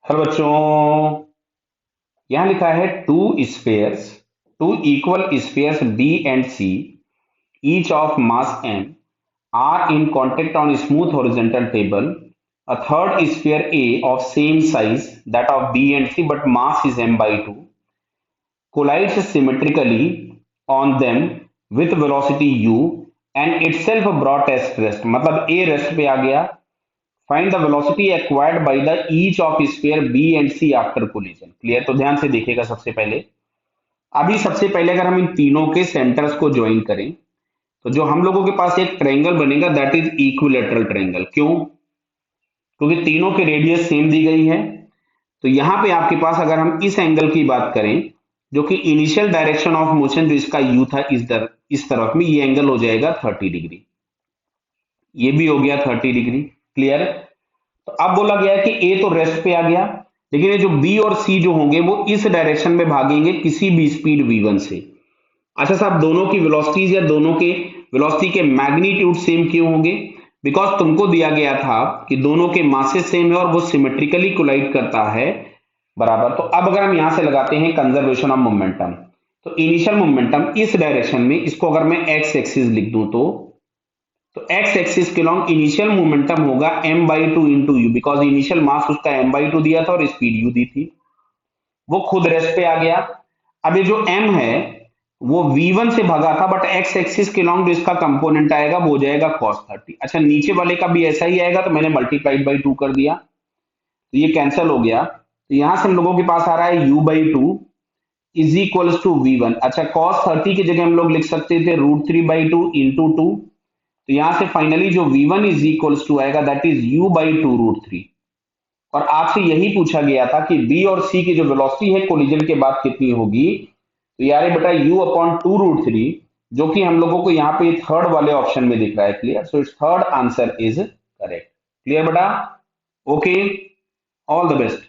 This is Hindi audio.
हेलो बच्चों, यहाँ लिखा है two equal spheres B and C each of mass m are in contact on a smooth horizontal table. A third sphere A of same size that of B and C but mass is m by 2 collides symmetrically on them with velocity u and itself brought as rest. मतलब A rest पे आ गया. Find the velocity acquired by the each of sphere B and C after collision. Clear? तो ध्यान से देखिएगा. सबसे पहले अगर हम इन तीनों के सेंटर्स को ज्वाइन करें तो जो हम लोगों के पास एक ट्रायंगल बनेगा दैट इज इक्विलेटरल ट्रायंगल. क्यों? क्योंकि तीनों की रेडियस सेम दी गई है. तो यहां पे आपके पास अगर हम इस एंगल की बात करें जो कि इनिशियल डायरेक्शन ऑफ मोशन जो इसका यू था इस तरफ में, ये एंगल हो जाएगा 30 डिग्री. ये भी हो गया 30 डिग्री. क्लियर? तो अब बोला गया है कि ए तो रेस्ट पे आ गया, लेकिन ये जो बी और सी जो होंगे वो इस डायरेक्शन में भागेंगे किसी भी स्पीड v1 से. अच्छा साहब, दोनों की वेलोसिटीज या दोनों के वेलोसिटी के मैग्नीट्यूड सेम क्यों होंगे? बिकॉज तुमको दिया गया था कि दोनों के मासेस सेम है और वो सिमेट्रिकली कोलाइड करता है. बराबर. तो अब अगर हम यहां से लगाते हैं कंजर्वेशन ऑफ मोमेंटम, तो इनिशियल मोमेंटम इस डायरेक्शन में, इसको अगर मैं एक्स एक्सिस लिख दूं तो एक्स एक्सिस के लॉन्ग इनिशियल मोमेंटम होगा m by two into u, because initial mass उसका m बाई टू दिया था और स्पीड u दी थी. वो खुद रेस्ट पे आ गया. अब ये जो m है वो v1 से भागा था, बट x एक्सिस के लॉन्ग जो इसका कंपोनेंट आएगा वो हो जाएगा cos 30. अच्छा, नीचे वाले का भी ऐसा ही आएगा, तो मैंने मल्टीप्लाइड बाई 2 कर दिया, तो ये कैंसिल हो गया. तो यहां से हम लोगों के पास आ रहा है u by two is equals to v1. अच्छा, cos 30 की जगह हम लोग लिख सकते थे √3/2 इंटू 2. तो यहां से फाइनली जो v1 इज इक्वल्स टू आएगा that is u by to √3. और आपसे यही पूछा गया था कि बी और सी की जो वेलोसिटी है कोलिजन के बाद कितनी होगी. तो यार बेटा u अपॉन टू √3, जो कि हम लोगों को यहाँ पे थर्ड वाले ऑप्शन में दिख रहा है. Clear? So it's third answer is correct. Clear बेटा? Okay, all the best.